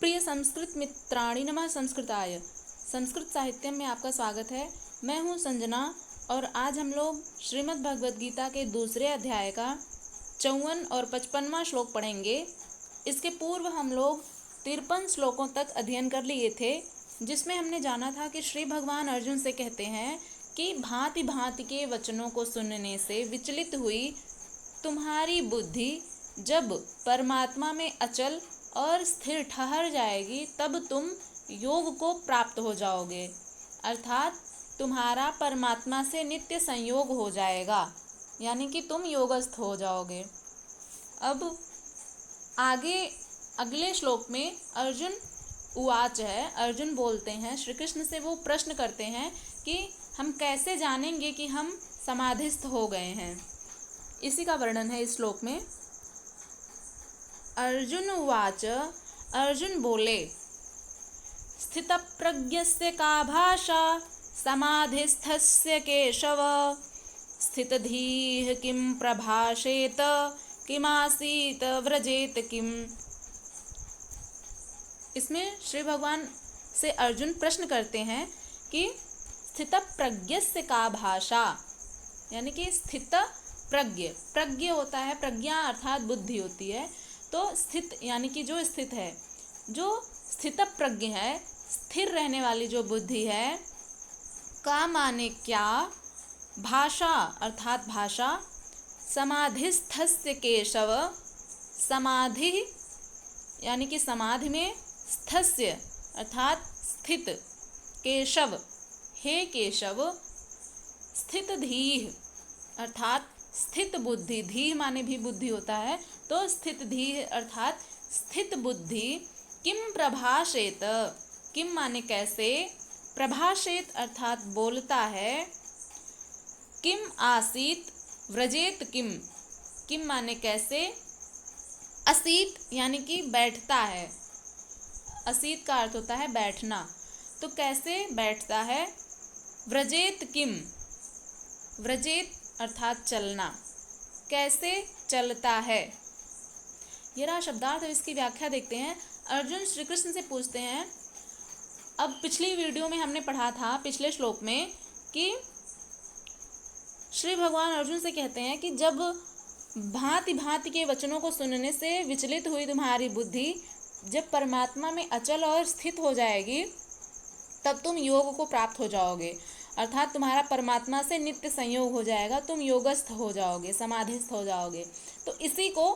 प्रिय संस्कृत मित्राणि नमः संस्कृताय। संस्कृत साहित्य में आपका स्वागत है। मैं हूँ संजना और आज हम लोग श्रीमद् भगवद गीता के दूसरे अध्याय का 54 और 55वां श्लोक पढ़ेंगे। इसके पूर्व हम लोग 53 श्लोकों तक अध्ययन कर लिए थे, जिसमें हमने जाना था कि श्री भगवान अर्जुन से कहते हैं कि भांति भांति के वचनों को सुनने से विचलित हुई तुम्हारी बुद्धि जब परमात्मा में अचल और स्थिर ठहर जाएगी तब तुम योग को प्राप्त हो जाओगे, अर्थात तुम्हारा परमात्मा से नित्य संयोग हो जाएगा, यानी कि तुम योगस्थ हो जाओगे। अब आगे अगले श्लोक में अर्जुन उवाच है, अर्जुन बोलते हैं, श्री कृष्ण से वो प्रश्न करते हैं कि हम कैसे जानेंगे कि हम समाधिस्थ हो गए हैं। इसी का वर्णन है इस श्लोक में। अर्जुन उवाच, अर्जुन बोले, स्थितप्रज्ञस्य का भाषा समाधिस्थस्य केशव, स्थितधीः किं प्रभाषेत किमासीत व्रजेत किम। इसमें श्री भगवान से अर्जुन प्रश्न करते हैं कि स्थितप्रज्ञस्य का भाषा, यानी कि स्थित प्रज्ञ होता है, प्रज्ञा अर्थात बुद्धि होती है, तो स्थित यानी कि जो स्थित है, जो स्थित प्रज्ञ है, स्थिर रहने वाली जो बुद्धि है, का माने क्या, भाषा अर्थात भाषा, समाधिस्थस्य केशव, समाधि यानी कि समाधि में, स्थस्य अर्थात स्थित, केशव हे केशव, स्थित धीः अर्थात स्थित बुद्धि, धीः माने भी बुद्धि होता है, तो स्थित धीः अर्थात स्थित बुद्धि, किम प्रभाषेत, किम माने कैसे, प्रभाषेत अर्थात बोलता है, किम आसीत व्रजेत किम, किम माने कैसे, असीत यानी कि बैठता है, असीत का अर्थ होता है बैठना, तो कैसे बैठता है, व्रजेत किम, व्रजेत अर्थात चलना, कैसे चलता है। ये रहा शब्दार्थ। और इसकी व्याख्या देखते हैं। अर्जुन श्री कृष्ण से पूछते हैं, अब पिछली वीडियो में हमने पढ़ा था, पिछले श्लोक में, कि श्री भगवान अर्जुन से कहते हैं कि जब भांति भांति के वचनों को सुनने से विचलित हुई तुम्हारी बुद्धि जब परमात्मा में अचल और स्थित हो जाएगी तब तुम योग को प्राप्त हो जाओगे, अर्थात तुम्हारा परमात्मा से नित्य संयोग हो जाएगा, तुम योगस्थ हो जाओगे, समाधिस्थ हो जाओगे। तो इसी को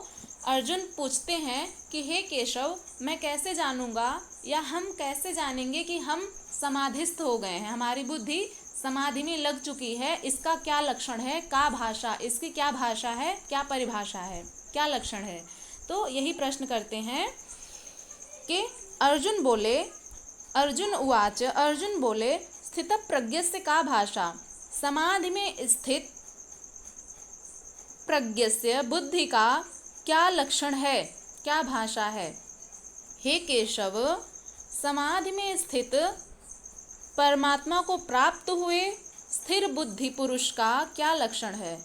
अर्जुन पूछते हैं कि हे केशव, मैं कैसे जानूंगा या हम कैसे जानेंगे कि हम समाधिस्थ हो गए हैं, हमारी बुद्धि समाधि में लग चुकी है, इसका क्या लक्षण है, का भाषा, इसकी क्या भाषा है, क्या परिभाषा है, क्या लक्षण है। तो यही प्रश्न करते हैं कि अर्जुन बोले, अर्जुन उवाच, अर्जुन बोले, स्थित प्रज्ञस्य का भाषा, समाधि में स्थित प्रज्ञस्य बुद्धि का क्या लक्षण है, क्या भाषा है। हे केशव, समाधि में स्थित परमात्मा को प्राप्त हुए स्थिर बुद्धि पुरुष का क्या लक्षण है।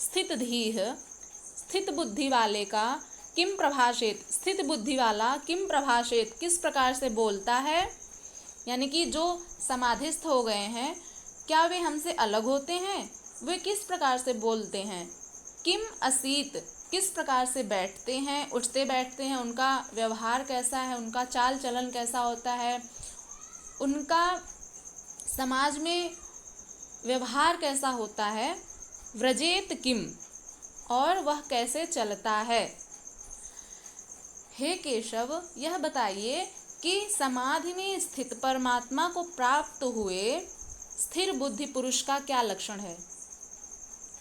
स्थित धीः, स्थित बुद्धि वाले का, किम प्रभाषेत, स्थित बुद्धि वाला किम प्रभाषेत, किस प्रकार से बोलता है, यानी कि जो समाधिस्थ हो गए हैं क्या वे हमसे अलग होते हैं, वे किस प्रकार से बोलते हैं। किम असीत, किस प्रकार से बैठते हैं, उठते बैठते हैं, उनका व्यवहार कैसा है, उनका चाल चलन कैसा होता है, उनका समाज में व्यवहार कैसा होता है। व्रजेत किम, और वह कैसे चलता है। हे केशव, यह बताइए कि समाधि में स्थित परमात्मा को प्राप्त हुए स्थिर बुद्धि पुरुष का क्या लक्षण है,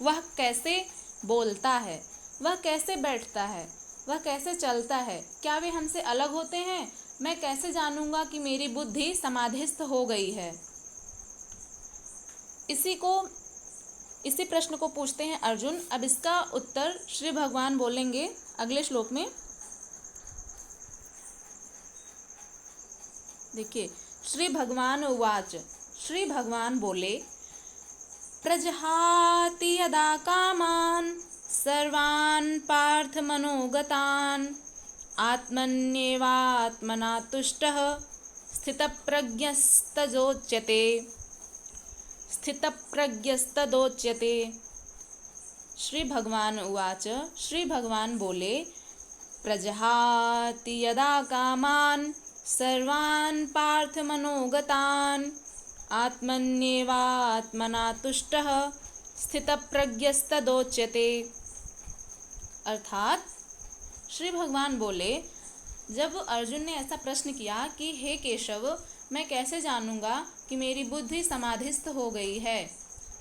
वह कैसे बोलता है, वह कैसे बैठता है, वह कैसे चलता है, क्या वे हमसे अलग होते हैं, मैं कैसे जानूंगा कि मेरी बुद्धि समाधिस्थ हो गई है। इसी प्रश्न को पूछते हैं अर्जुन। अब इसका उत्तर श्री भगवान बोलेंगे अगले श्लोक में। देखिए, श्री भगवान उवाच, श्री भगवान बोले, प्रजहाति यदा कामान् सर्वान् पार्थ मनोगतान् आत्मन्येवात्मना तुष्टः स्थितप्रज्ञस्तदोच्यते। स्थितप्रज्ञस्तदोच्यते। श्री भगवान उवाच। श्री भगवान बोले, प्रजहाति यदा कामान् सर्वान् पार्थमनोगतान् आत्मन्येवात्मना तुष्टः स्थितप्रज्ञस्तदोच्यते। अर्थात श्री भगवान बोले, जब अर्जुन ने ऐसा प्रश्न किया कि हे केशव, मैं कैसे जानूंगा कि मेरी बुद्धि समाधिस्थ हो गई है,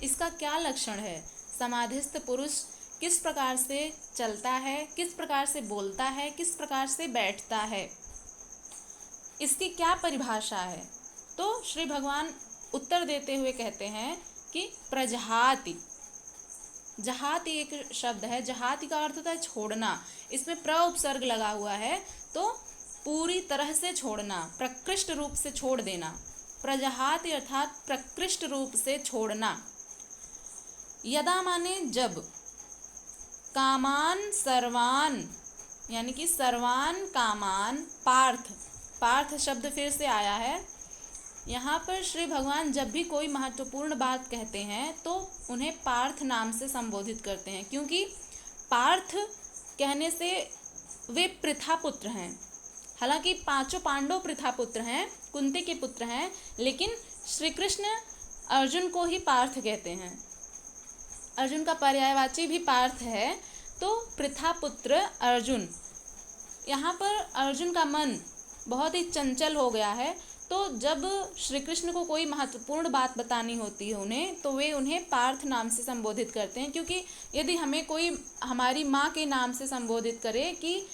इसका क्या लक्षण है, समाधिस्थ पुरुष किस प्रकार से चलता है, किस प्रकार से बोलता है, किस प्रकार से बैठता है, इसकी क्या परिभाषा है। तो श्री भगवान उत्तर देते हुए कहते हैं कि प्रजहाति, जहाति एक शब्द है, जहाति का अर्थ होता है छोड़ना, इसमें प्र उपसर्ग लगा हुआ है, तो पूरी तरह से छोड़ना, प्रकृष्ट रूप से छोड़ देना। प्रजहाति अर्थात प्रकृष्ट रूप से छोड़ना। यदा माने जब, कामान सर्वान यानी कि सर्वान कामान, पार्थ, पार्थ शब्द फिर से आया है यहाँ पर। श्री भगवान जब भी कोई महत्वपूर्ण बात कहते हैं तो उन्हें पार्थ नाम से संबोधित करते हैं, क्योंकि पार्थ कहने से वे पृथा पुत्र हैं। हालांकि पांचों पांडव पृथा पुत्र हैं, कुंती के पुत्र हैं, लेकिन श्री कृष्ण अर्जुन को ही पार्थ कहते हैं। अर्जुन का पर्यायवाची भी पार्थ है, तो पृथा पुत्र अर्जुन। यहाँ पर अर्जुन का मन बहुत ही चंचल हो गया है, तो जब श्री कृष्ण को कोई महत्वपूर्ण बात बतानी होती है उन्हें, तो वे उन्हें पार्थ नाम से संबोधित करते हैं। क्योंकि यदि हमें कोई हमारी माँ के नाम से संबोधित करे, कि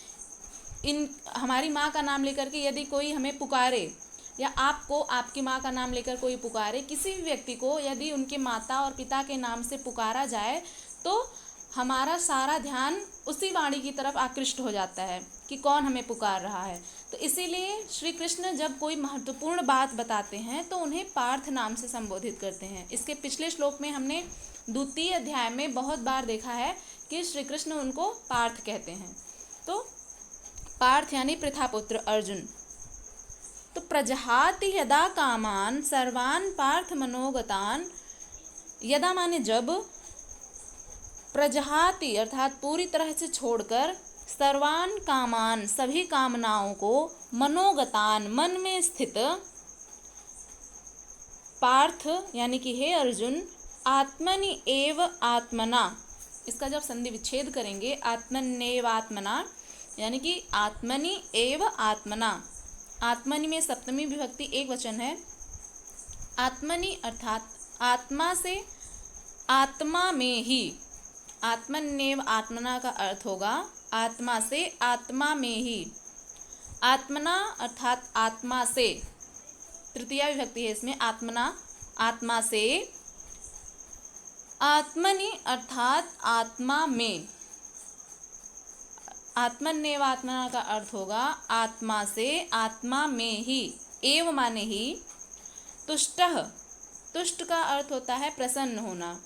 हमारी माँ का नाम लेकर के यदि कोई हमें पुकारे, या आपको आपकी माँ का नाम लेकर कोई पुकारे, किसी भी व्यक्ति को यदि उनके माता और पिता के नाम से पुकारा जाए, तो हमारा सारा ध्यान उसी वाणी की तरफ आकृष्ट हो जाता है कि कौन हमें पुकार रहा है। तो इसीलिए श्री कृष्ण जब कोई महत्वपूर्ण बात बताते हैं तो उन्हें पार्थ नाम से संबोधित करते हैं। इसके पिछले श्लोक में हमने द्वितीय अध्याय में बहुत बार देखा है कि श्री कृष्ण उनको पार्थ कहते हैं। तो पार्थ यानी पृथापुत्र अर्जुन। तो प्रजहाति यदा कामान सर्वान पार्थ मनोगतान, यदा माने जब, प्रजहाति अर्थात पूरी तरह से छोड़कर, सर्वान कामान सभी कामनाओं को, मनोगतान मन में स्थित, पार्थ यानी कि हे अर्जुन, आत्मनि एव आत्मना, इसका जब संधि विच्छेद करेंगे, आत्मन्येव आत्मना यानी कि आत्मनि एव आत्मना, आत्मनि में सप्तमी विभक्ति एक वचन है। आत्मनि अर्थात आत्मा से, आत्मा में ही, आत्मन्येव आत्मना का अर्थ होगा आत्मा से, आत्मा में ही। आत्मना अर्थात आत्मा से, तृतीया विभक्ति है इसमें, आत्मना आत्मा से। आत्मनि अर्थात आत्मा में, आत्मन्येव आत्मना का अर्थ होगा आत्मा से, आत्मा में ही, एव माने ही। तुष्टः, तुष्ट का अर्थ होता है प्रसन्न होना,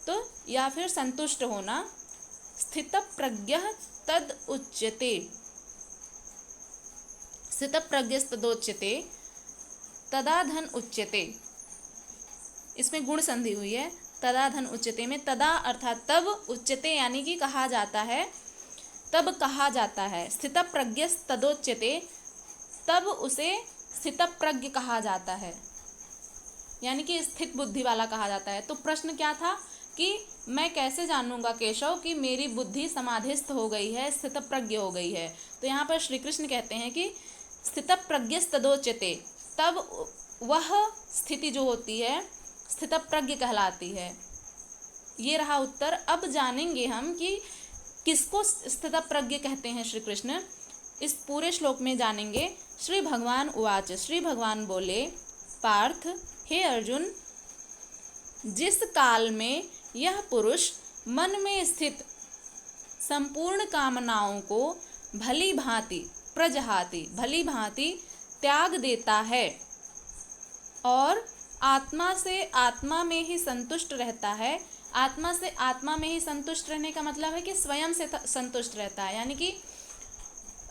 तो या फिर संतुष्ट होना। स्थितप्रज्ञः तद उच्यते, स्थितप्रज्ञस्तदोच्यते, तदा धन उच्यते, इसमें गुण संधि हुई है। तदा धन उच्यते में तदा अर्थात तब, उच्यते यानी कि कहा जाता है, तब कहा जाता है। स्थितप्रज्ञस्तदोच्यते, तब उसे स्थितप्रज्ञ कहा जाता है, यानी कि स्थित बुद्धि वाला कहा जाता है। तो प्रश्न क्या था कि मैं कैसे जानूंगा केशव कि मेरी बुद्धि समाधिस्थ हो गई है, स्थितप्रज्ञ हो गई है। तो यहाँ पर श्री कृष्ण कहते हैं कि स्थितप्रज्ञस्तदोच्यते, तब वह स्थिति जो होती है स्थितप्रज्ञ कहलाती है। ये रहा उत्तर। अब जानेंगे हम कि किसको स्थितप्रज्ञ कहते हैं श्री कृष्ण, इस पूरे श्लोक में जानेंगे। श्री भगवान उवाच, श्री भगवान बोले, पार्थ हे अर्जुन, जिस काल में यह पुरुष मन में स्थित संपूर्ण कामनाओं को भली भांति प्रजहाति, भली भांति त्याग देता है और आत्मा से आत्मा में ही संतुष्ट रहता है। आत्मा से आत्मा में ही संतुष्ट रहने का मतलब है कि स्वयं से संतुष्ट रहता है, यानी कि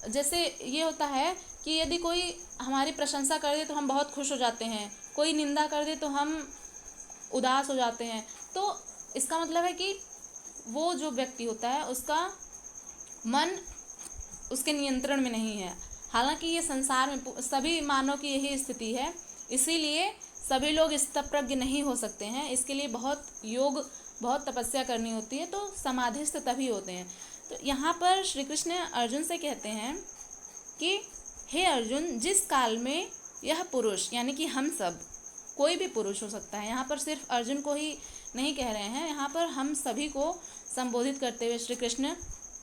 जैसे ये होता है कि यदि कोई हमारी प्रशंसा कर दे तो हम बहुत खुश हो जाते हैं, कोई निंदा कर दे तो हम उदास हो जाते हैं। तो इसका मतलब है कि वो जो व्यक्ति होता है उसका मन उसके नियंत्रण में नहीं है। हालांकि ये संसार में सभी मानव की यही स्थिति है, इसीलिए सभी लोग स्थितप्रज्ञ नहीं हो सकते हैं। इसके लिए बहुत योग, बहुत तपस्या करनी होती है, तो समाधिस्थ तभी होते हैं। तो यहाँ पर श्री कृष्ण अर्जुन से कहते हैं कि हे अर्जुन, जिस काल में यह पुरुष, यानी कि हम सब, कोई भी पुरुष हो सकता है, यहाँ पर सिर्फ अर्जुन को ही नहीं कह रहे हैं, यहाँ पर हम सभी को संबोधित करते हुए श्री कृष्ण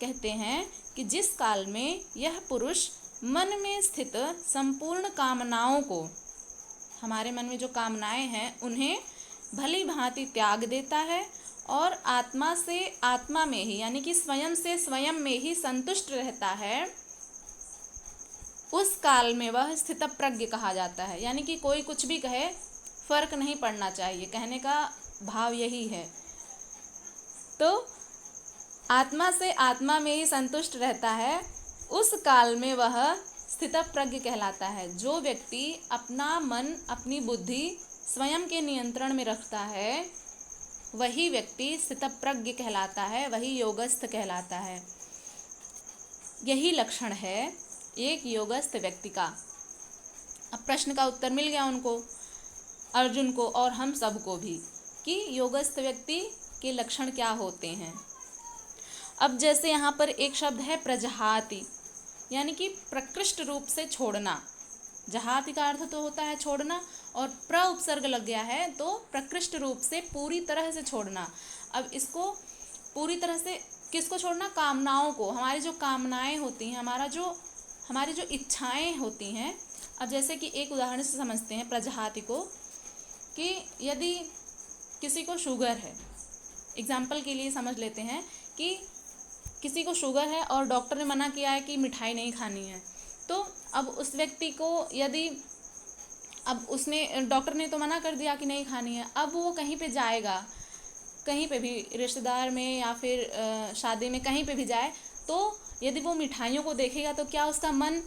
कहते हैं कि जिस काल में यह पुरुष मन में स्थित संपूर्ण कामनाओं को, हमारे मन में जो कामनाएं हैं उन्हें भली भांति त्याग देता है और आत्मा से आत्मा में ही, यानी कि स्वयं से स्वयं में ही संतुष्ट रहता है, उस काल में वह स्थितप्रज्ञ कहा जाता है। यानी कि कोई कुछ भी कहे, फर्क नहीं पड़ना चाहिए, कहने का भाव यही है। तो आत्मा से आत्मा में ही संतुष्ट रहता है, उस काल में वह स्थितप्रज्ञ कहलाता है। जो व्यक्ति अपना मन, अपनी बुद्धि स्वयं के नियंत्रण में रखता है, वही व्यक्ति स्थितप्रज्ञ कहलाता है, वही योगस्थ कहलाता है। यही लक्षण है एक योगस्थ व्यक्ति का। अब प्रश्न का उत्तर मिल गया उनको, अर्जुन को और हम सबको भी, कि योगस्थ व्यक्ति के लक्षण क्या होते हैं। अब जैसे यहाँ पर एक शब्द है प्रजहाति, यानी कि प्रकृष्ट रूप से छोड़ना। जहाति का अर्थ तो होता है छोड़ना, और प्र उपसर्ग लग गया है तो प्रकृष्ट रूप से पूरी तरह से छोड़ना। अब इसको पूरी तरह से किसको छोड़ना? कामनाओं को। हमारी जो कामनाएं होती हैं, हमारी जो इच्छाएं होती हैं। अब जैसे कि एक उदाहरण से समझते हैं प्रजहाति को, कि यदि किसी को शुगर है, एग्जाम्पल के लिए समझ लेते हैं कि किसी को शुगर है और डॉक्टर ने मना किया है कि मिठाई नहीं खानी है, तो अब उस व्यक्ति को यदि, अब उसने, डॉक्टर ने तो मना कर दिया कि नहीं खानी है, अब वो कहीं पे जाएगा, कहीं पे भी रिश्तेदार में या फिर शादी में कहीं पे भी जाए, तो यदि वो मिठाइयों को देखेगा तो क्या उसका मन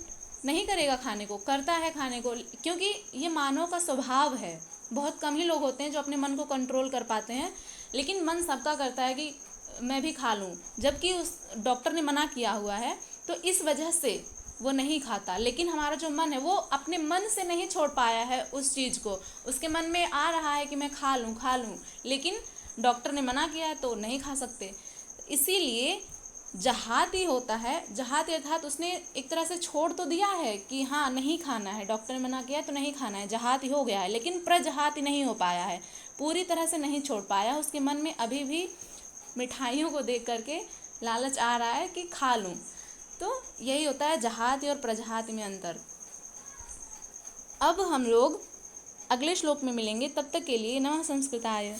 नहीं करेगा खाने को? करता है खाने को, क्योंकि ये मानव का स्वभाव है। बहुत कम ही लोग होते हैं जो अपने मन को कंट्रोल कर पाते हैं, लेकिन मन सबका करता है कि मैं भी खा लूँ, जबकि उस डॉक्टर ने मना किया हुआ है, तो इस वजह से वो नहीं खाता। लेकिन हमारा जो मन है वो अपने मन से नहीं छोड़ पाया है उस चीज़ को, उसके मन में आ रहा है कि मैं खा लूँ, लेकिन डॉक्टर ने मना किया है तो नहीं खा सकते। इसीलिए जहाती होता है, जहाती अर्थात उसने एक तरह से छोड़ तो दिया है कि हाँ नहीं खाना है, डॉक्टर ने मना किया है तो नहीं खाना है, जहाती हो गया है, लेकिन प्रजहाती नहीं हो पाया है, पूरी तरह से नहीं छोड़ पाया। उसके मन में अभी भी मिठाइयों को देख करके लालच आ रहा है कि खा लूँ। तो यही होता है जहाती और प्रजहाती में अंतर। अब हम लोग अगले श्लोक में मिलेंगे, तब तक के लिए नमः संस्कृताय।